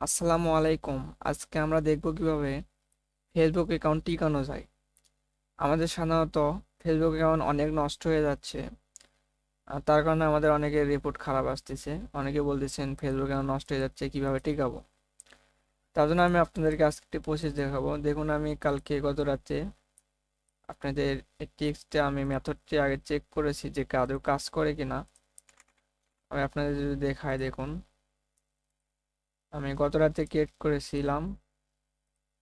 আসসালামু আলাইকুম। আজকে আমরা দেখব কিভাবে ফেসবুক অ্যাকাউন্ট টিকানো যায়। আমাদের সাধারণত ফেসবুক অ্যাকাউন্ট অনেক নষ্ট হয়ে যাচ্ছে, আর তার কারণে আমাদের অনেকের রিপোর্ট খারাপ আসতেছে। অনেকে বলতেছেন ফেসবুক অ্যাকাউন্ট নষ্ট হয়ে যাচ্ছে, কিভাবে টিকাবো। তার জন্য আমি আপনাদেরকে আজকে একটি প্রসেস দেখাবো। দেখুন, আমি কালকে গত রাতে আপনাদের এই টিক্সটা আমি মেথডটি আগে চেক করেছি যে আদৌ কাজ করে কিনা। আমি আপনাদের যদি দেখাই, দেখুন আমি গত রাতে ক্রিয়েট করেছিলাম,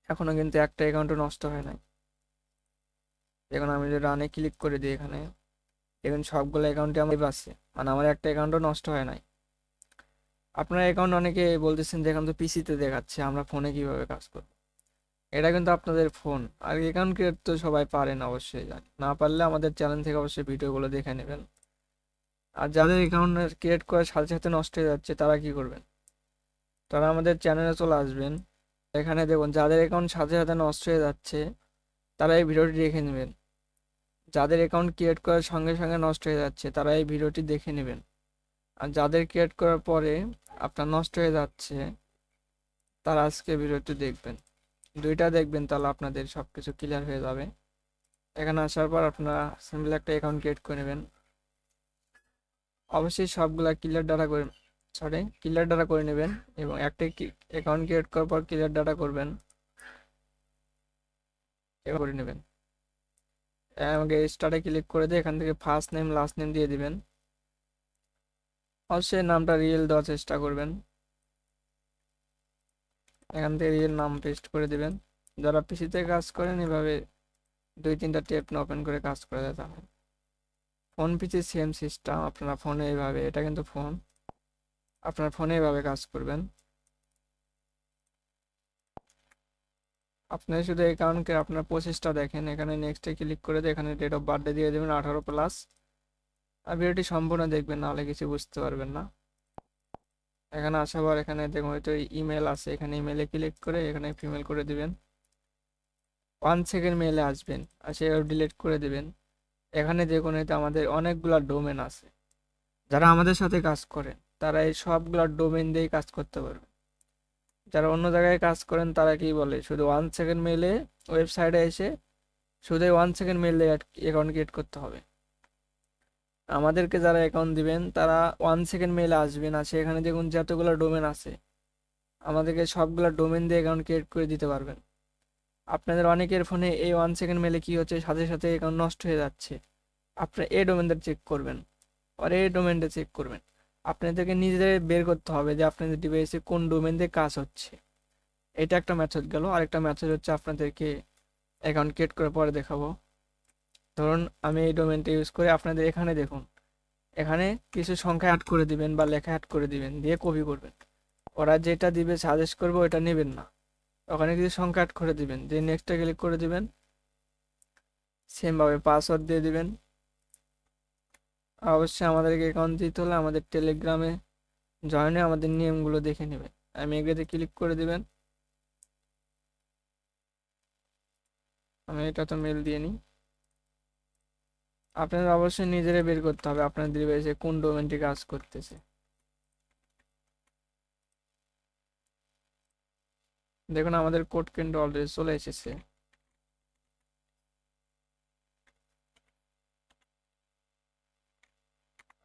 এখনো কিন্তু একটা অ্যাকাউন্টও নষ্ট হয় নাই। দেখুন, আমি যদি রানে ক্লিক করে দিই, এখানে দেখুন সবগুলো অ্যাকাউন্টে আমার আছে, মানে আমার একটা অ্যাকাউন্টও নষ্ট হয় নাই। আপনার অ্যাকাউন্ট অনেকে বলতেছেন যে এখন তো পিসিতে দেখাচ্ছে, আমরা ফোনে কিভাবে কাজ করব। এটা কিন্তু আপনাদের ফোন, আর অ্যাকাউন্ট ক্রিয়েট তো সবাই পারেন, অবশ্যই জানি। না পারলে আমাদের চ্যানেল থেকে অবশ্যই ভিডিওগুলো দেখে নেবেন। আর যাদের অ্যাকাউন্ট ক্রিয়েট করার সাথে সাথে নষ্ট হয়ে যাচ্ছে, তারা কি করবেন? তারা আমাদের চ্যানেলে চলে আসবেন। এখানে দেখুন, যাদের অ্যাকাউন্ট সাথে সাথে নষ্ট হয়ে যাচ্ছে তারা এই ভিডিওটি দেখে নেবেন। যাদের অ্যাকাউন্ট ক্রিয়েট করার সঙ্গে সঙ্গে নষ্ট হয়ে যাচ্ছে তারা এই ভিডিওটি দেখে নেবেন। আর যাদের ক্রিয়েট করার পরে আপনার নষ্ট হয়ে যাচ্ছে তারা আজকে ভিডিওটি দেখবেন, দুইটা দেখবেন, তাহলে আপনাদের সব কিছু ক্লিয়ার হয়ে যাবে। এখানে আসার পর আপনারা সিম্পল একটা অ্যাকাউন্ট ক্রিয়েট করে নেবেন। অবশ্যই সবগুলা ক্লিয়ার ডাটা করে নেবেন, এবং একটা অ্যাকাউন্ট ক্রিয়েট করার পর ক্লিয়ার ডাটা করবেন, এবার করে নেবেন। আমাকে স্টার্টে ক্লিক করে দিয়ে এখান থেকে ফার্স্ট নেম লাস্ট নেম দিয়ে দিবেন। অবশ্যই নামটা রিয়েল দেওয়ার চেষ্টা করবেন। এখান থেকে রিয়েল নাম পেস্ট করে দিবেন। যারা পিসিতে কাজ করেন এভাবে 2-3টা ট্যাব ওপেন করে কাজ করে যেতে হবে। ফোন পিসি সেম সিস্টেম, আপনার ফোনে এইভাবে, এটা কিন্তু ফোন, আপনার ফোনে এইভাবে কাজ করবেন। আপনি শুধু অ্যাকাউন্টকে আপনার প্রসেসটা দেখেন। এখানে নেক্সটে ক্লিক করে দিয়ে এখানে ডেট অফ বার্থডে দিয়ে দেবেন 18+। আর ভিডিওটি সম্পূর্ণ দেখবেন, নাহলে কিছু বুঝতে পারবেন না। এখানে আসার পর এখানে দেখুন হয়তো ইমেল আছে, এখানে ইমেলে ক্লিক করে এখানে ফিমেল করে দিবেন। 1 সেকেন্ড মেলে আসবেন, আর সেটা ডিলিট করে দিবেন। এখানে দেখুন এতে আমাদের অনেকগুলা ডোমেন আছে। যারা আমাদের সাথে কাজ করে তারা এই সবগুলা ডোমেন দিয়েই কাজ করতে পারবে। যারা অন্য জায়গায় কাজ করেন তারা কি বলে, শুধু 1 সেকেন্ড মেলে ওয়েবসাইটে এসে শুধু 1 সেকেন্ড মেলে অ্যাকাউন্ট ক্রিয়েট করতে হবে। আমাদেরকে যারা অ্যাকাউন্ট দিবেন তারা 1 সেকেন্ড মেলে আসবেন, আছে এখানে দেখুন যতগুলো ডোমেন আছে, আমাদেরকে সবগুলা ডোমেন দিয়ে অ্যাকাউন্ট ক্রিয়েট করে দিতে পারবেন। আপনাদের অনেকের ফোনে এই 1 সেকেন্ড মেলে কি হচ্ছে, সাথে সাথে অ্যাকাউন্ট নষ্ট হয়ে যাচ্ছে। আপনি এই ডোমেনটা চেক করবেন, আর এই ডোমেনটা চেক করবেন। আপনাদেরকে নিজেদের বের করতে হবে যে আপনাদের ডিভাইসে কোন ডোমেন দিয়ে কাজ হচ্ছে। এটা একটা মেথড গেল। আরেকটা মেথড হচ্ছে আপনাদেরকে অ্যাকাউন্ট ক্রিয়েট করার পরে দেখাবো। ধরুন আমি এই ডোমেনটা ইউজ করে, আপনাদের এখানে দেখুন, এখানে কিছু সংখ্যা অ্যাড করে দিবেন বা লেখা অ্যাড করে দিবেন, দিয়ে কপি করবেন। ওরা যেটা দিবে সাজেস্ট করবে ওটা নেবেন না, ওখানে কিছু সংখ্যা অ্যাড করে দিবেন, দিয়ে নেক্সটে ক্লিক করে দিবেন। সেমভাবে পাসওয়ার্ড দিয়ে দিবেন। অবশ্যই আমাদেরকে অ্যাকাউন্ট দিতে হলে আমাদের টেলিগ্রামে জয়েনে আমাদের নিয়মগুলো দেখে নেবেন। আমি এগুলোতে ক্লিক করে দিবেন। আমি এটা তো মেল দিয়ে নিই। আপনাদের অবশ্যই নিজেরাই বের করতে হবে আপনাদের ডিভাইসে কোন ডোমেনটি কাজ করতেছে। দেখুন আমাদের কোড কিন্তু অলরেডি চলে এসেছে।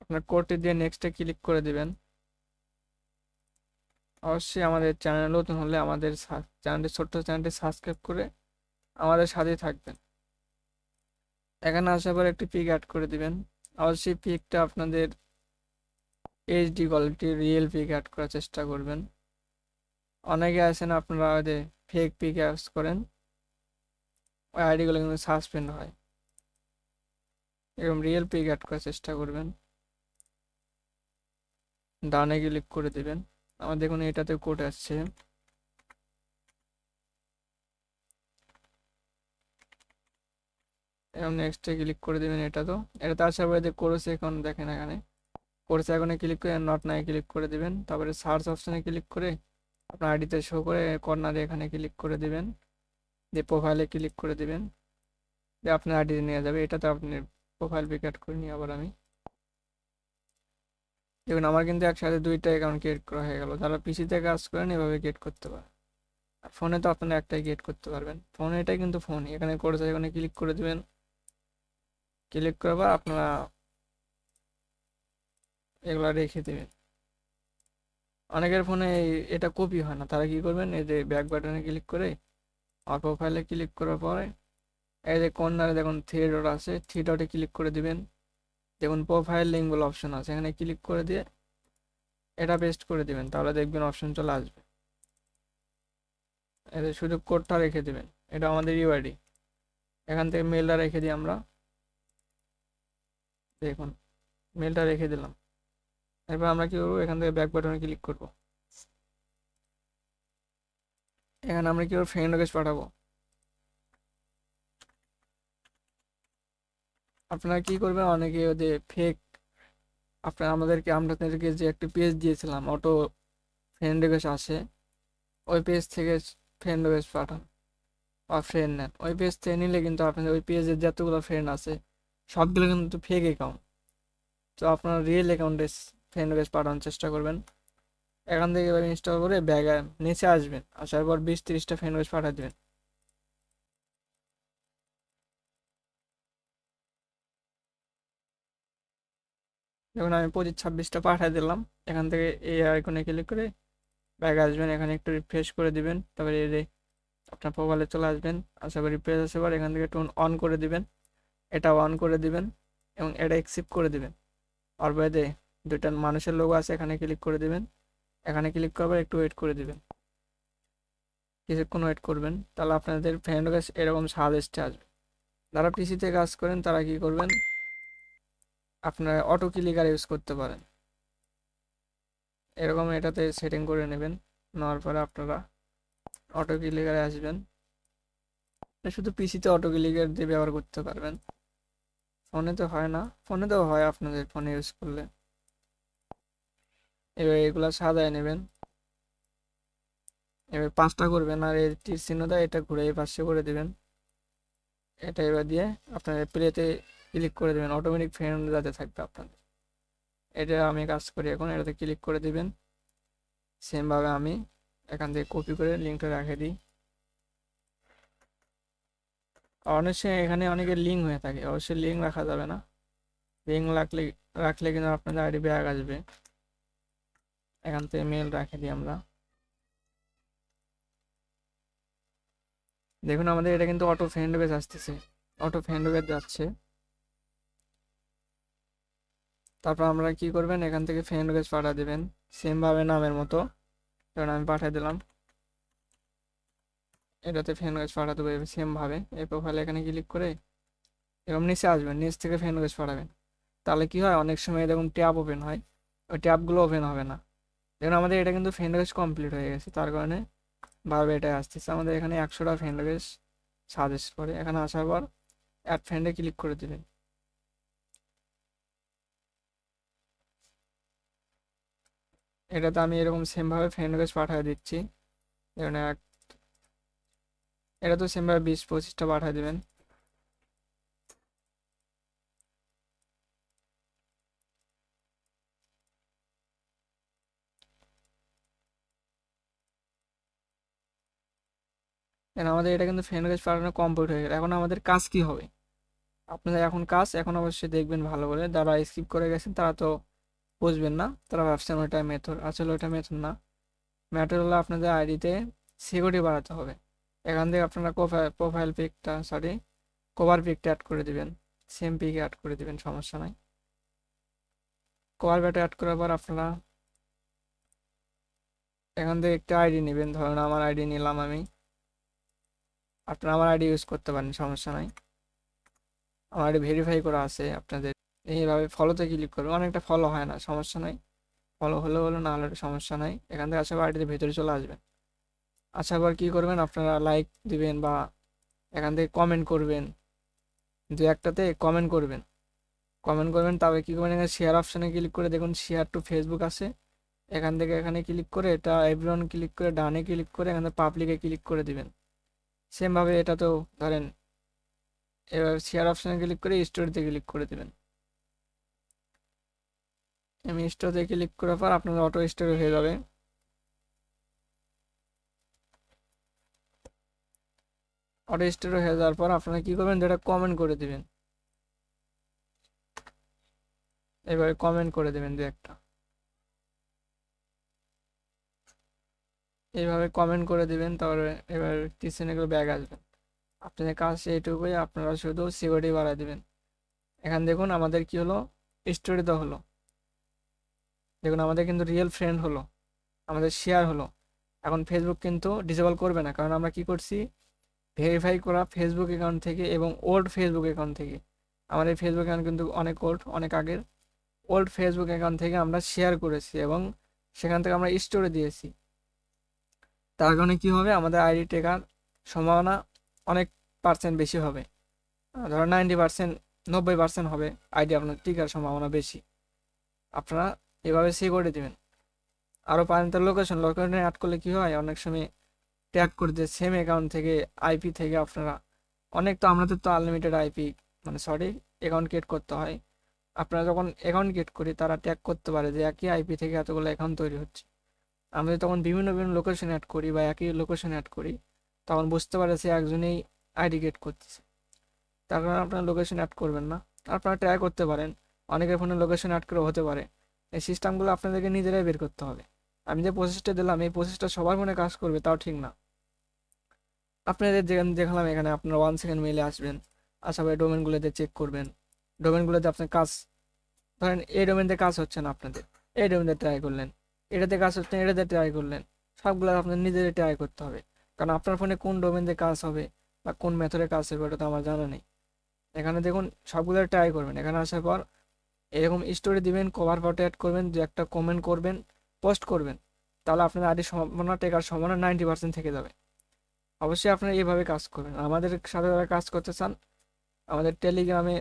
আপনার কোডটি দিয়ে নেক্সটে ক্লিক করে দিবেন। অবশ্যই আমাদের চ্যানেল নতুন হলে আমাদের চ্যানেলটি, ছোট্ট চ্যানেলটি সাবস্ক্রাইব করে আমাদের সাথেই থাকবেন। এখানে আসার পর একটি পিক অ্যাড করে দিবেন। অবশ্যই পিকটা আপনাদের এইচডি কোয়ালিটির রিয়েল পিক অ্যাড করার চেষ্টা করবেন। অনেকে আছেন আপনারা ওদের ফেক পিক অ্যাড করেন, ওই আইডিগুলো কিন্তু সাসপেন্ড হয়। এরকম রিয়েল পিক অ্যাড করার চেষ্টা করবেন। ডানে ক্লিক করে দিবেন। আমার দেখুন এটাতে কোড আসছে। এবং নেক্সটে ক্লিক করে দিবেন। এটাতে আসার পরে যে কোর্স এখন দেখেন, এখানে কোর্স এখানে ক্লিক করে নট নাই ক্লিক করে দিবেন। তারপরে সার্চ অপশানে ক্লিক করে আপনার আইডিতে শো করে কর্নারে এখানে ক্লিক করে দিবেন, দিয়ে প্রোফাইলে ক্লিক করে দিবেন, দিয়ে আপনার আইডিতে নিয়ে যাবে। এটাতে আপনি প্রোফাইল পিক অ্যাড করে নিই। আবার আমি দেখুন আমার কিন্তু একসাথে দুইটা অ্যাকাউন্ট ক্রিয়েট করা হয়ে গেল। যারা পিসিতে কাজ করেন এভাবে ক্রিয়েট করতে পারে। আর ফোনে তো আপনারা একটাই ক্রিয়েট করতে পারবেন। ফোনে এটাই কিন্তু ফোনই, এখানে করেছে, এখানে ক্লিক করে দেবেন। ক্লিক করার পর আপনারা এগুলা রেখে দেবেন। অনেকের ফোনে এটা কপি হয় না, তারা কি করবেন, এই যে ব্যাক বাটনে ক্লিক করে আর প্রোফাইলে ক্লিক করার পরে এই যে কর্নারে দেখুন থ্রি ডট আছে, থ্রি ডটে ক্লিক করে দিবেন। দেখুন প্রোফাইল লিঙ্ক বলে অপশন আছে, এখানে ক্লিক করে দিয়ে এটা পেস্ট করে দিবেন, তাহলে দেখবেন অপশন চলে আসবে। এতে শুধু কোডটা রেখে দিবেন, এটা আমাদের ইউআইডি। এখান থেকে মেলটা রেখে দিই আমরা, দেখুন মেলটা রেখে দিলাম। এরপর আমরা কি করবো, এখান থেকে ব্যাক বাটনে ক্লিক করব। এখানে আমরা কি করবো, ফ্রেন্ড রিকোয়েস্ট পাঠাবো। আপনারা কি করবেন, অনেকে ওদের ফেক, আমাদেরকে যে একটা পেজ দিয়েছিলাম অটো ফ্রেন্ড রিকোয়েস্ট আসে, ওই পেজ থেকে ফ্রেন্ড রিকোয়েস্ট পাঠান বা ফ্রেন্ড নেন। ওই পেজ থেকে নিলে কিন্তু আপনাদের ওই পেজের যতগুলো ফ্রেন্ড আছে সবগুলো কিন্তু ফেক অ্যাকাউন্ট। তো আপনারা রিয়েল অ্যাকাউন্টে ফ্রেন্ড রিকোয়েস্ট পাঠানোর চেষ্টা করবেন। এখান থেকে এবার ইনস্টল করে ব্যাগে নিচে আসবেন, আসার পর 20-30টা ফ্রেন্ড রিকোয়েস্ট পাঠিয়ে দেবেন। যখন আমি 25-26টা পাঠিয়ে দিলাম, এখান থেকে এই আইকনে ক্লিক করে ব্যাগে আসবেন, এখানে একটু রিফ্রেশ করে দিবেন, তারপরে এই যে আপনার প্রোফাইলে চলে আসবেন। আশা করি রিফ্রেশ আসার পর এখান থেকে টোন অন করে দিবেন, এটা অন করে দিবেন এবং এটা অ্যাকসেপ্ট করে দিবেন। আর বাইরে দুইটা মানুষের লোগো আছে, এখানে ক্লিক করে দিবেন। এখানে ক্লিক করবার একটু ওয়েট করে দিবেন, কিছুক্ষণ ওয়েট করবেন, তাহলে আপনাদের ফ্রেন্ড রিকোয়েস্ট এরকম সাজেস্টে আসবে। যারা পিসিতে কাজ করেন তারা কি করবেন, আপনারা অটো ক্লিকার ইউজ করতে পারেন। এরকম এটাতে সেটিং করে নেবেন, নেওয়ার পরে আপনারা অটো ক্লিকারে আসবেন। শুধু পিসিতে অটো ক্লিকার দিয়ে ব্যবহার করতে পারবেন, ফোনে তো হয় না। ফোনে তো হয় আপনাদের ফোনে ইউজ করলে। এবার এগুলা সাজায় নেবেন, এবার 5টা করবেন, আর এই তীর চিহ্নটা এটা ঘুরে এই পাশে করে দিবেন। এটা এবার দিয়ে আপনার প্লেতে ক্লিক করে দেবেন, অটোমেটিক ফ্রেন্ড যাতে থাকবে আপনাদের। এটা আমি কাজ করি এখন, এটাতে ক্লিক করে দিবেন। সেমভাবে আমি এখান থেকে কপি করে লিঙ্কটা রেখে দিই। অনেক সময় এখানে অনেকের লিঙ্ক হয়ে থাকে, অবশ্যই লিঙ্ক রাখা যাবে না। লিঙ্ক রাখলে কিন্তু আপনাদের আইডি ব্যাগ আসবে। এখান থেকে মেল রেখে দিই আমরা। দেখুন আমাদের এটা কিন্তু অটো ফ্রেন্ড বেস আসতেছে, অটো ফ্রেন্ড বেস যাচ্ছে। তারপর আমরা কি করবেন, এখান থেকে ফ্রেন্ড রিকোয়েস্ট পাঠিয়ে দেবেন সেমভাবে নামের মতো। কারণ আমি পাঠিয়ে দিলাম, এটাতে ফ্রেন্ড রিকোয়েস্ট পাঠাতে হবে সেমভাবে। এই প্রোফাইলে এখানে ক্লিক করে এরকম নিচে আসবেন, নিচ থেকে ফ্রেন্ড রিকোয়েস্ট পাঠাবেন। তাহলে কি হয়, অনেক সময় দেখুন ট্যাব ওপেন হয়, ওই ট্যাবগুলো ওপেন হবে না। দেখুন আমাদের এটা কিন্তু ফ্রেন্ড রিকোয়েস্ট কমপ্লিট হয়ে গেছে, তার কারণে বারবার এটা আসতেছে। আমাদের এখানে 100টা ফ্রেন্ড রিকোয়েস্ট সাজেস্ট করে, এখানে আসার পর অ্যাড ফ্রেন্ডে ক্লিক করে দেবেন। এটাতে আমি এরকম সেমভাবে ফ্রেন্ড রিকোয়েস্ট পাঠিয়ে দিচ্ছি। দেখুন এটা তো সেমভাবে 20-25টা পাঠিয়ে দেবেন। আমাদের এটা কিন্তু ফ্রেন্ড রিকোয়েস্ট পাঠানো কমপ্লিট হয়ে গেল। এখন আমাদের কাজ কি হবে, আপনাদের এখন কাজ, এখন অবশ্যই দেখবেন ভালো করে। যারা স্কিপ করে গেছেন তারা তো বুঝবেন না, তারা ভাবছেন ওইটা মেথড, আসলে ওইটা মেথড না। মেথড হলো আপনাদের আইডিতে সিকিউরিটি বাড়াতে হবে। এখান থেকে আপনারা প্রোফাইল পিকটা, সরি কভার পিকটা অ্যাড করে দিবেন, সেম পিকে অ্যাড করে দিবেন, সমস্যা নাই। কভার পিকটা অ্যাড করার পর আপনারা এখান থেকে একটা আইডি নেবেন, ধরুন আমার আইডি নিলাম আমি। আপনারা আমার আইডি ইউজ করতে পারেন, সমস্যা নাই। আমার আইডি ভেরিফাই করা আছে আপনাদের। এইভাবে ফলোতে ক্লিক করবেন, অনেকটা ফলো হয় না, সমস্যা নাই। ফলো হলে হলো, না হলে সমস্যা নাই। এখান থেকে আসার পর আইডিতে ভেতরে চলে আসবেন। আসার পর কী করবেন, আপনারা লাইক দিবেন বা এখান থেকে কমেন্ট করবেন, দু একটাতে কমেন্ট করবেন। কমেন্ট করবেন, তবে কী করবেন, এখানে শেয়ার অপশানে ক্লিক করে দেখুন শেয়ার টু ফেসবুক আছে, এখান থেকে এখানে ক্লিক করে এটা এভরিওয়ান ক্লিক করে ডানে ক্লিক করে এখানে পাবলিকে ক্লিক করে দিবেন। সেমভাবে এটা তো ধরেন এবার শেয়ার অপশানে ক্লিক করে স্টোরিতে ক্লিক করে দেবেন। আমি স্টোরে ক্লিক করার পর আপনার অটো স্টোরে হয়ে যাবে। অটো স্টোরে হয়ে যাওয়ার পর আপনারা কি করবেন, যেটা কমেন্ট করে দিবেন, এবারে কমেন্ট করে দেবেন দু একটা, এইভাবে কমেন্ট করে দিবেন। তারপরে এবার কিছু এগুলো ব্যাগ আসবেন। আপনাদের কাজ এইটুকুই, আপনারা শুধু সিকিউরিটি বাড়াই দিবেন। এখানে দেখুন আমাদের কি হলো, স্টোরি তো হলো, দেখুন আমাদের কিন্তু রিয়েল ফ্রেন্ড হলো, আমাদের শেয়ার হলো। এখন ফেসবুক কিন্তু ডিসেবল করবে না, কারণ আমরা কি করছি, ভেরিফাই করা ফেসবুক অ্যাকাউন্ট থেকে এবং ওল্ড ফেসবুক অ্যাকাউন্ট থেকে। আমার এই ফেসবুক অ্যাকাউন্ট কিন্তু অনেক ওল্ড, অনেক আগের ওল্ড ফেসবুক অ্যাকাউন্ট থেকে আমরা শেয়ার করেছি এবং সেখান থেকে আমরা স্টোরে দিয়েছি। তার কারণে কি হবে, আমাদের আইডি টেকার সম্ভাবনা অনেক পার্সেন্ট বেশি হবে। ধরো 90%, 90% হবে আইডি আপনার টিকার সম্ভাবনা বেশি। আপনারা এভাবে সিকিউরিটি দিবেন। আরও পারেন তো লোকেশনে অ্যাড করলে কি হয়, অনেক সময় ট্যাগ করে দিয়ে সেম অ্যাকাউন্ট থেকে আইপি থেকে আপনারা অনেক, তো আমাদের তো আনলিমিটেড আইপি মানে সরি অ্যাকাউন্ট ক্রিয়েট করতে হয়। আপনারা যখন অ্যাকাউন্ট ক্রিয়েট করি তারা ট্যাগ করতে পারে যে একই আইপি থেকে এতগুলো অ্যাকাউন্ট তৈরি হচ্ছে। আমরা তখন বিভিন্ন বিভিন্ন লোকেশন অ্যাড করি বা একই লোকেশন অ্যাড করি, তখন বুঝতে পারে সে একজনেই আইডি ক্রিয়েট করতেছে। তার কারণে আপনারা লোকেশন অ্যাড করবেন না। আপনারা ট্রাই করতে পারেন, অনেকের ফোনে লোকেশন অ্যাড করে হতে পারে। এই সিস্টেমগুলো আপনাদেরকে নিজেরাই বের করতে হবে। আমি যে প্রসেসটা দিলাম এই প্রসেসটা সবার ফোনে কাজ করবে তাও ঠিক না। আপনাদের যেখানে দেখালাম এখানে আপনারা 1 সেকেন্ড মেলে আসবেন, আসার পরে ডোমেনগুলোতে চেক করবেন। ডোমেনগুলোতে আপনার কাজ, ধরেন এই ডোমেনতে কাজ হচ্ছে না আপনাদের, এই ডোমেনতে ট্রাই করলেন, এটাতে কাজ হচ্ছে না, এটাতে ট্রাই করলেন। সবগুলো আপনার নিজেদের ট্রাই করতে হবে, কারণ আপনার ফোনে কোন ডোমেনতে কাজ হবে বা কোন মেথডে কাজ হবে ওটা তো আমার জানা নেই। এখানে দেখুন সবগুলো ট্রাই করবেন। এখানে আসার পর এরকম স্টোরি দিবেন, কভার ফটো অ্যাড করবেন, যে একটা কমেন্ট করবেন, পোস্ট করবেন, তাহলে আপনার আইডির সম্ভাবনা টেকার সম্ভাবনা 90% থেকে যাবে। অবশ্যই আপনারা এইভাবে কাজ করবেন। আমাদের সাথে যারা কাজ করতে চান আমাদের টেলিগ্রামে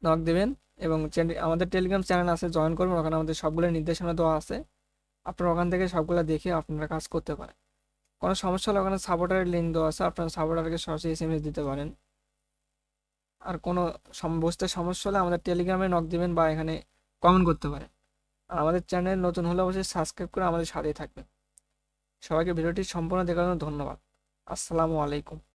নক দেবেন এবং আমাদের টেলিগ্রাম চ্যানেল আছে, জয়েন করবেন। ওখানে আমাদের সবগুলো নির্দেশনা দেওয়া আছে, আপনারা ওখান থেকে সবগুলো দেখে আপনারা কাজ করতে পারেন। কোনো সমস্যা হলে ওখানে সাপোর্টারের লিঙ্ক দেওয়া আছে, আপনারা সাপোর্টারকে সরাসরি এসএমএস দিতে পারেন। আর কোনো বুঝতে সমস্যা হলে আমাদের টেলিগ্রামে নক দিবেন বা এখানে কমেন্ট করতে পারেন। আর আমাদের চ্যানেল নতুন হলে অবশ্যই সাবস্ক্রাইব করে আমাদের সাথেই থাকবেন। সবাইকে ভিডিওটি সম্পূর্ণ দেখার জন্য ধন্যবাদ। আসসালামু আলাইকুম।